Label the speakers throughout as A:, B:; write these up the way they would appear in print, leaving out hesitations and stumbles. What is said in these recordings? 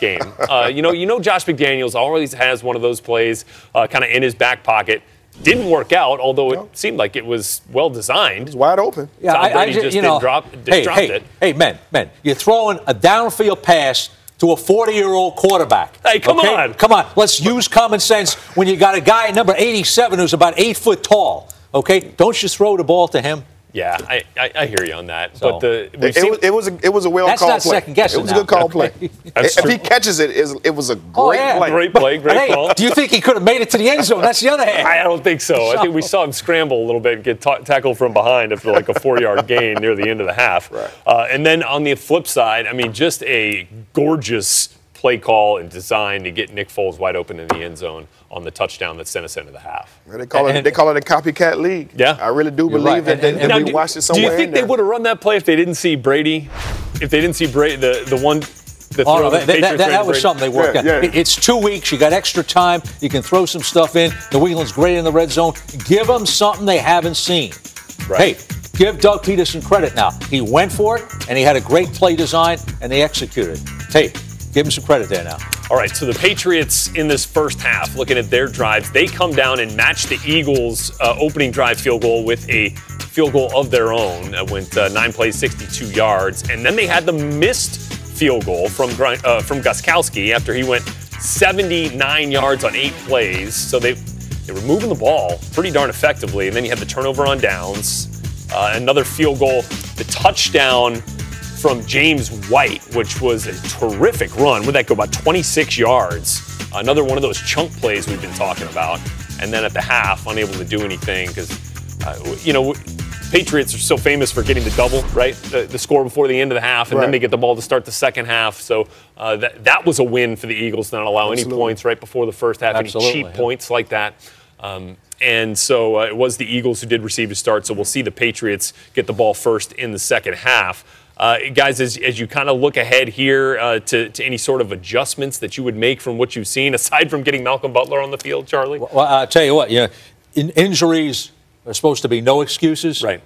A: game. Josh McDaniels always has one of those plays kind of in his back pocket. Didn't work out, although it seemed like it was well designed. It was
B: wide open.
A: Yeah, I just dropped it.
C: Hey, men, you're throwing a downfield pass to a 40-year-old quarterback.
A: Hey, come on.
C: Come on. Let's use common sense when you got a guy at number 87 who's about 8 foot tall. Okay? Don't you throw the ball to him?
A: Yeah, I hear you on that.
C: So,
A: but
B: it was a well called play.
C: That's not second guessing.
B: It was a good call play. If he catches it, it was a great play.
A: Great play, great call.
C: Do you think he could have made it to the end zone? That's the other half.
A: I don't think so. I think we saw him scramble a little bit and get tackled from behind after like a 4-yard gain near the end of the half.
B: Right.
A: And then on the flip side, I mean, just a gorgeous play call and design to get Nick Foles wide open in the end zone on the touchdown that sent us into the half.
B: They call it a copycat league.
A: Yeah.
B: I really do believe that we watched it somewhere.
A: Do you think they would have run that play if they didn't see Brady? If they didn't see Brady, the throw
C: that was something they worked out.
B: Yeah.
C: It's 2 weeks. You got extra time. You can throw some stuff in. New England's great in the red zone. Give them something they haven't seen.
A: Right.
C: Hey, give Doug Peterson credit now. He went for it, and he had a great play design, and they executed. Hey, give him some credit there now.
A: All right, so the Patriots in this first half, looking at their drives, they come down and match the Eagles' opening drive field goal with a field goal of their own. Went 9 plays, 62 yards. And then they had the missed field goal from Gostkowski after he went 79 yards on 8 plays. So they were moving the ball pretty darn effectively. And then you had the turnover on downs, another field goal, the touchdown from James White, which was a terrific run. Would that go about 26 yards? Another one of those chunk plays we've been talking about. And then at the half, unable to do anything because, Patriots are so famous for getting the double, right? The score before the end of the half, and then they get the ball to start the second half. So that was a win for the Eagles, not allow any points right before the first half, any cheap points like that. And so it was the Eagles who did receive a start, so we'll see the Patriots get the ball first in the second half. Guys, as you kind of look ahead here to any sort of adjustments that you would make from what you've seen, aside from getting Malcolm Butler on the field, Charlie?
C: Well, I'll tell you what, injuries are supposed to be no excuses.
A: Right.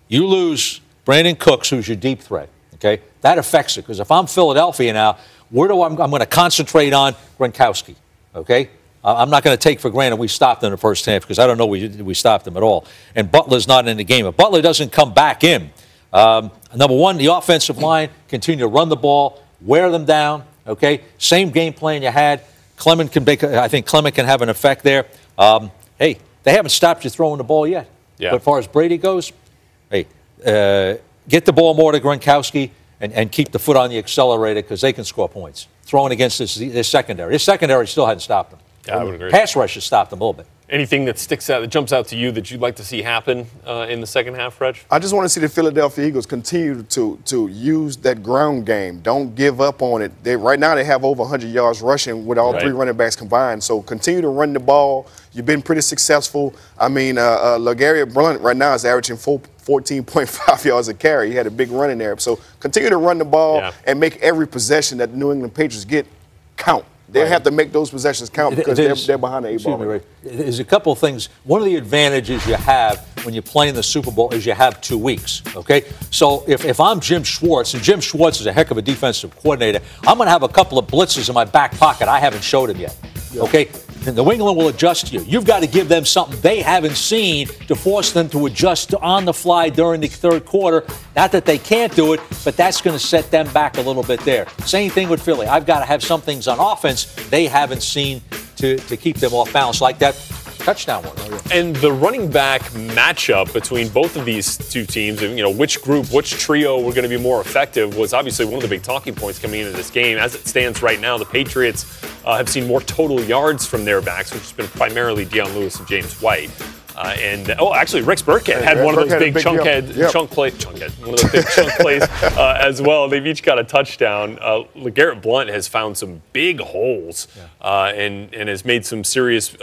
C: You lose Brandon Cooks, who's your deep threat, okay? That affects it, because if I'm Philadelphia now, I'm going to concentrate on Gronkowski, okay? I'm not going to take for granted we stopped in the first half, because I don't know we stopped him at all. And Butler's not in the game. If Butler doesn't come back in, number one, the offensive line continue to run the ball, wear them down, okay? Same game plan you had. I think Clement can have an effect there. Hey, they haven't stopped you throwing the ball yet.
A: Yeah.
C: But as far as Brady goes, hey, get the ball more to Gronkowski and keep the foot on the accelerator because they can score points. Throwing against this secondary. His secondary still hadn't stopped them.
A: Yeah, I would agree.
C: Pass rush has stopped them a little bit.
A: Anything that sticks out, that jumps out to you that you'd like to see happen in the second half, Reg?
B: I just want to see the Philadelphia Eagles continue to use that ground game. Don't give up on it. Right now they have over 100 yards rushing with all 3 running backs combined. So continue to run the ball. You've been pretty successful. I mean, LeGarrette Blount right now is averaging 14.5 yards a carry. He had a big run in there. So continue to run the ball and make every possession that the New England Patriots get count. They have to make those possessions count because they're behind the 8 ball.
C: There's a couple of things. One of the advantages you have when you're playing the Super Bowl is you have 2 weeks, okay? So if I'm Jim Schwartz, and Jim Schwartz is a heck of a defensive coordinator, I'm going to have a couple of blitzes in my back pocket I haven't showed him yet, okay? And New England will adjust you. You've got to give them something they haven't seen to force them to adjust on the fly during the third quarter. Not that they can't do it, but that's going to set them back a little bit there. Same thing with Philly. I've got to have some things on offense they haven't seen to keep them off balance, like that touchdown one.
A: And the running back matchup between both of these two teams, and which group, which trio were going to be more effective, was obviously one of the big talking points coming into this game. As it stands right now, the Patriots have seen more total yards from their backs, which has been primarily Deion Lewis and James White. Actually, Rex Burkhead had one of those big chunk plays as well. They've each got a touchdown. LeGarrette Blount has found some big holes and has made some serious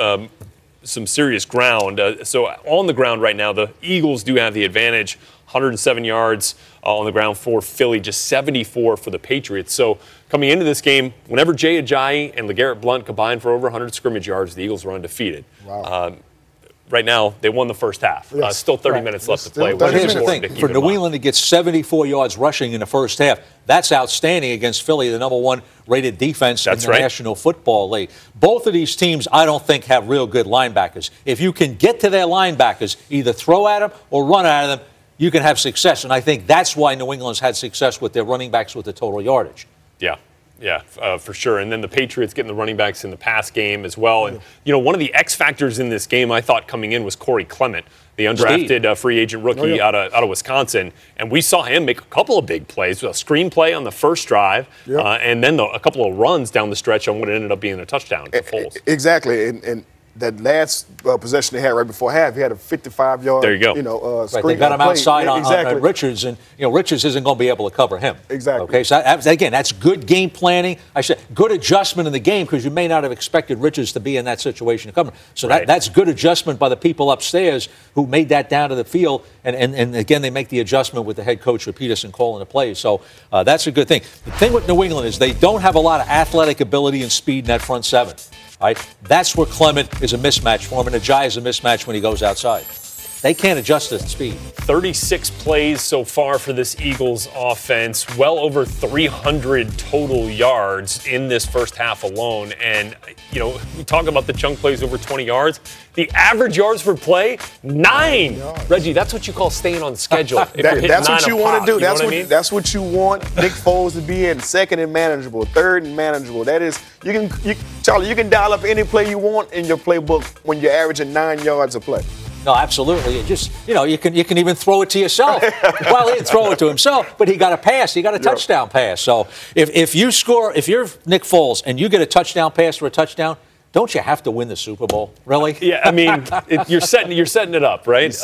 A: ground. So on the ground right now, the Eagles do have the advantage. 107 yards on the ground for Philly, just 74 for the Patriots. So coming into this game, whenever Jay Ajayi and LeGarrette Blount combine for over 100 scrimmage yards, the Eagles are undefeated.
B: Wow.
A: right now, they won the first half.
B: Yes.
A: Still 30 minutes left to play.
C: But here's the thing. For New England to get 74 yards rushing in the first half, that's outstanding against Philly, the #1 rated defense in the National Football League. Both of these teams, I don't think, have real good linebackers. If you can get to their linebackers, either throw at them or run at them, you can have success. And I think that's why New England's had success with their running backs with the total yardage.
A: Yeah, for sure. And then the Patriots getting the running backs in the pass game as well. And, one of the X factors in this game I thought coming in was Corey Clement, the undrafted free agent rookie out of Wisconsin. And we saw him make a couple of big plays, a screenplay on the first drive, and then a couple of runs down the stretch on what ended up being a touchdown for Foles.
B: Exactly. And that last possession they had right before half, he had a 55-yard.
A: There you go.
B: Screen.
C: They got him outside on Richards, and Richards isn't going to be able to cover him.
B: Exactly.
C: Okay, so again, that's good game planning. I said good adjustment in the game because you may not have expected Richards to be in that situation to cover. So that's good adjustment by the people upstairs who made that down to the field, and again they make the adjustment with the head coach with Peterson calling the plays. So that's a good thing. The thing with New England is they don't have a lot of athletic ability and speed in that front seven. Right? That's where Clement is a mismatch for him, and Ajayi is a mismatch when he goes outside. They can't adjust to speed. 36
A: plays so far for this Eagles offense, well over 300 total yards in this first half alone. And, we talk about the chunk plays over 20 yards. The average yards per play, 9. Reggie, that's what you call staying on schedule.
B: That's what you want to do. That's what you want Nick Foles to be in. Second and manageable, third and manageable. That is, Charlie, you can dial up any play you want in your playbook when you're averaging 9 yards a play.
C: No, absolutely. It just, you can even throw it to yourself. Well, he didn't throw it to himself, but he got a pass. He got a touchdown pass. So if you're Nick Foles and you get a touchdown pass for a touchdown, don't you have to win the Super Bowl? Really?
A: Yeah, I mean, you're setting it up, right?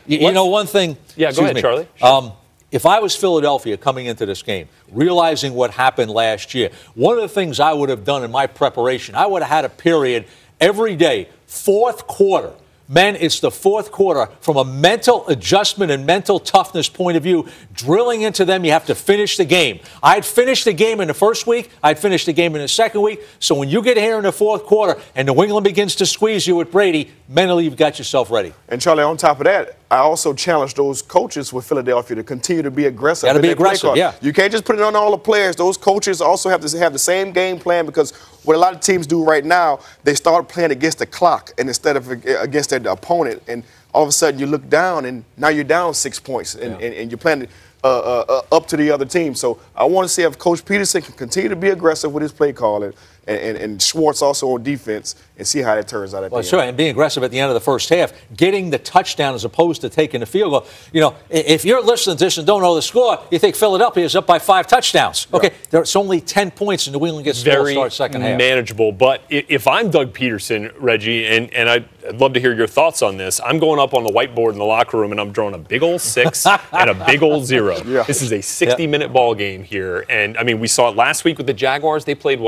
C: You know, one thing.
A: Yeah, go ahead, Charlie.
C: Sure. If I was Philadelphia coming into this game, realizing what happened last year, one of the things I would have done in my preparation, I would have had a period every day, fourth quarter. Men, it's the fourth quarter. From a mental adjustment and mental toughness point of view, drilling into them, you have to finish the game. I'd finished the game in the first week. I'd finished the game in the second week. So when you get here in the fourth quarter and New England begins to squeeze you with Brady, mentally you've got yourself ready.
B: And, Charlie, on top of that, I also challenge those coaches with Philadelphia to continue to be aggressive.
C: Got to be aggressive, yeah.
B: You can't just put it on all the players. Those coaches also have to have the same game plan, because what a lot of teams do right now, they start playing against the clock and instead of against their opponent. And all of a sudden you look down and now you're down 6 points and you're playing up to the other team. So I want to see if Coach Peterson can continue to be aggressive with his play calling, and Schwartz also on defense, and see how that turns out at the end.
C: Sure, and being aggressive at the end of the first half, getting the touchdown as opposed to taking the field goal. You know, if you're listening to this and don't know the score, you think Philadelphia is up by 5 touchdowns. Okay, there's only 10 points, and New England gets to start second half.
A: Very manageable. But if I'm Doug Peterson, Reggie, and I'd love to hear your thoughts on this, I'm going up on the whiteboard in the locker room, and I'm drawing a big old 6 and a big old 0. Yeah. This is a 60-minute ball game here. And, I mean, we saw it last week with the Jaguars. They played,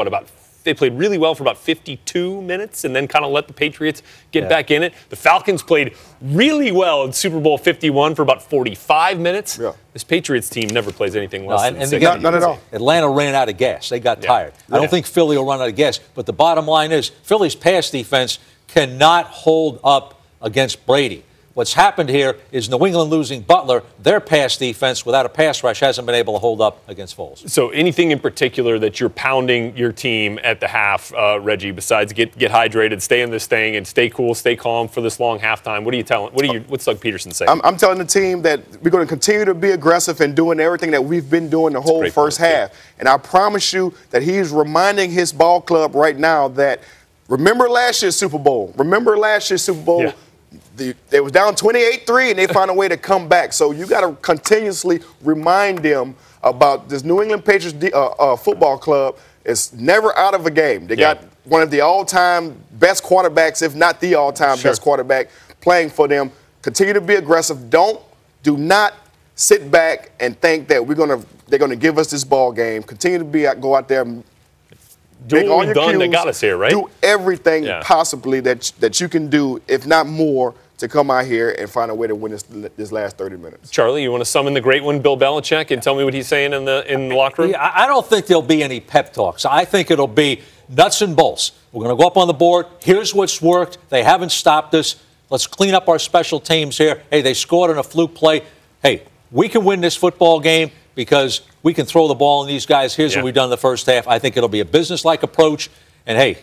A: they played really well for about 52 minutes and then kind of let the Patriots get back in it. The Falcons played really well in Super Bowl 51 for about 45 minutes. Yeah. This Patriots team never plays anything less than 60.
B: Not at all.
C: Atlanta ran out of gas. They got tired. I don't think Philly will run out of gas. But the bottom line is Philly's pass defense cannot hold up against Brady. What's happened here is New England losing Butler. Their pass defense without a pass rush hasn't been able to hold up against Foles.
A: So anything in particular that you're pounding your team at the half, Reggie, besides get hydrated, stay in this thing, and stay cool, stay calm for this long halftime? What are you telling? What's Doug Peterson saying?
B: I'm telling the team that we're going to continue to be aggressive and doing everything that we've been doing the whole first half. And I promise you that he's reminding his ball club right now that remember last year's Super Bowl. Yeah. They was down 28-3, and they found a way to come back. So you got to continuously remind them about this New England Patriots football club is never out of a game. They got one of the all-time best quarterbacks, if not the all-time best quarterback, playing for them. Continue to be aggressive. Do not sit back and think that they're gonna give us this ball game. Continue to go out there.
A: Do what we've done that got us here, right?
B: Do everything possibly that you can do, if not more, to come out here and find a way to win this last 30 minutes.
A: Charlie, you want to summon the great one, Bill Belichick, and tell me what he's saying in the locker room?
C: I don't think there'll be any pep talks. I think it'll be nuts and bolts. We're going to go up on the board. Here's what's worked. They haven't stopped us. Let's clean up our special teams here. Hey, they scored on a fluke play. Hey, we can win this football game because we can throw the ball in these guys. Here's what we've done in the first half. I think it'll be a business-like approach. And, hey,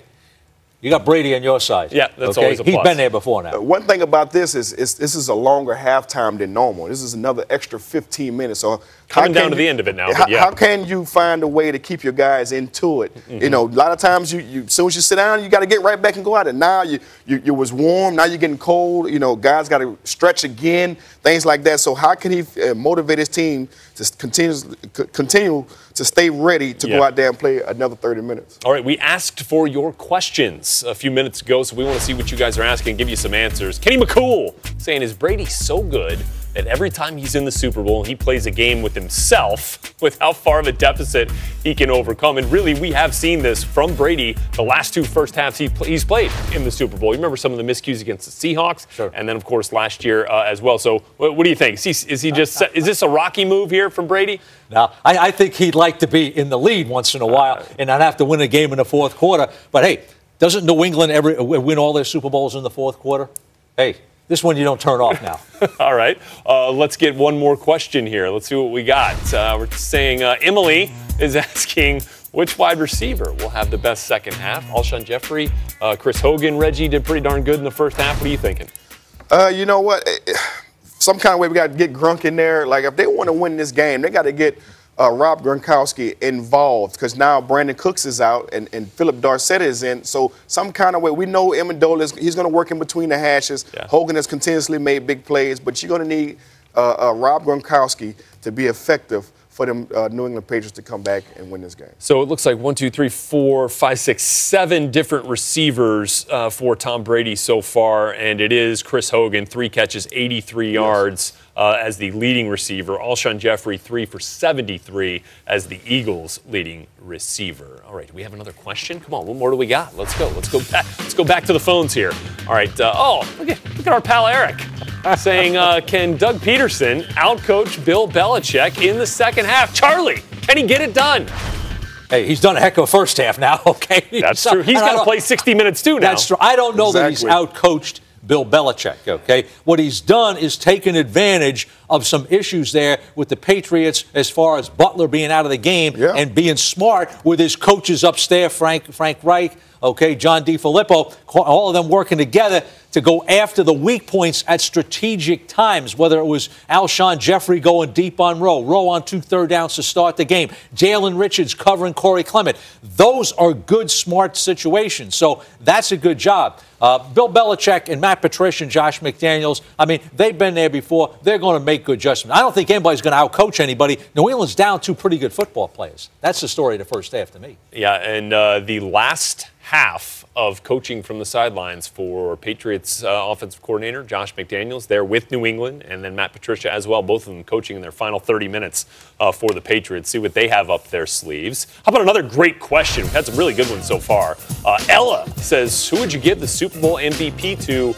C: you got Brady on your side.
A: Yeah, that's always a plus.
C: He's been there before now.
B: One thing about this is this is a longer halftime than normal. This is another extra 15 minutes. So
A: coming down to the end of it now.
B: How can you find a way to keep your guys into it? You know, a lot of times as soon as you sit down, you got to get right back and go out. And now you was warm. Now you're getting cold. You know, guys got to stretch again. Things like that. So how can he motivate his team to continue to stay ready to go out there and play another 30 minutes?
A: All right, we asked for your questions a few minutes ago, so we want to see what you guys are asking and give you some answers. Kenny McCool saying, is Brady so good that every time he's in the Super Bowl and he plays a game with himself, with how far of a deficit he can overcome? And really, we have seen this from Brady the last two first halves he's played in the Super Bowl. You remember some of the miscues against the Seahawks, and then, of course, last year as well. So what do you think? Is this a Rocky move here from Brady?
C: No, I think he'd like to be in the lead once in a while and not have to win a game in the fourth quarter. But, hey, doesn't New England ever win all their Super Bowls in the fourth quarter? Hey, this one you don't turn off now.
A: All right. Let's get one more question here. Let's see what we got. We're saying Emily is asking, which wide receiver will have the best second half? Alshon Jeffrey, Chris Hogan, Reggie did pretty darn good in the first half. What are you thinking?
B: You know what? Some kind of way we got to get Grunk in there. Like, if they want to win this game, they got to get Rob Gronkowski involved, because now Brandon Cooks is out and Philip Dorsett is in. So some kind of way, we know Amendola, he's going to work in between the hashes. Hogan has continuously made big plays, but you're going to need Rob Gronkowski to be effective for them New England Patriots to come back and win this game.
A: So it looks like 1, 2, 3, 4, 5, 6, 7 different receivers for Tom Brady so far, and it is Chris Hogan, 3 catches, 83 yards as the leading receiver. Alshon Jeffrey, 3 for 73 as the Eagles' leading receiver. All right, do we have another question? Come on, what more do we got? Let's go. Let's go back to the phones here. All right. Look at our pal Eric saying, can Doug Peterson outcoach Bill Belichick in the second half? Charlie, can he get it done?
C: Hey, he's done a heck of a first half now, okay?
A: That's true. He's got to play 60 minutes too now.
C: That's true. I don't know that he's outcoached Bill Belichick, okay? What he's done is taken advantage of some issues there with the Patriots as far as Butler being out of the game and being smart with his coaches upstairs, Frank Reich, okay, John DiFilippo, all of them working together to go after the weak points at strategic times, whether it was Alshon Jeffrey going deep on Rowe on 2 third downs to start the game, Jalen Richards covering Corey Clement. Those are good, smart situations. So that's a good job. Bill Belichick and Matt Patricia and Josh McDaniels, I mean, they've been there before. They're going to make good adjustments. I don't think anybody's going to outcoach anybody. New England's down 2 pretty good football players. That's the story of the first half to me.
A: Yeah, and the last half of coaching from the sidelines for Patriots offensive coordinator Josh McDaniels there with New England, and then Matt Patricia as well, both of them coaching in their final 30 minutes for the Patriots. See what they have up their sleeves. How about another great question? We've had some really good ones so far. Ella says, who would you give the Super Bowl MVP to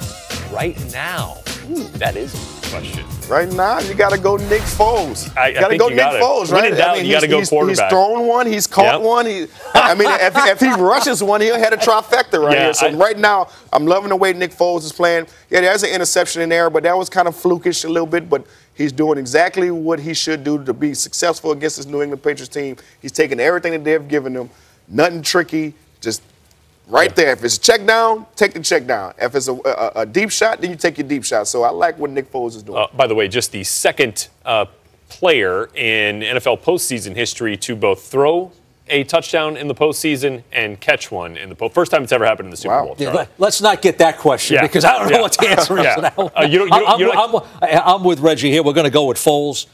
A: right now? Ooh, that is a question.
B: Right now, you got to go Nick Foles.
A: You got to go Nick
B: Foles, right?
A: You got to go quarterback.
B: He's thrown one. He's caught one. I mean, if he rushes one, he'll have a trifecta right here. So right now, I'm loving the way Nick Foles is playing. Yeah, there's an interception in there, but that was kind of flukish a little bit. But he's doing exactly what he should do to be successful against this New England Patriots team. He's taking everything that they've given him. Nothing tricky. Just right there. If it's a check down, take the check down. If it's a deep shot, then you take your deep shot. So I like what Nick Foles is doing.
A: By the way, just the second player in NFL postseason history to both throw a touchdown in the postseason and catch one in the first time it's ever happened in the Super Bowl.
C: Yeah, let's not get that question because I don't know what the answer is to that one. I'm with Reggie here. We're going to go with Foles.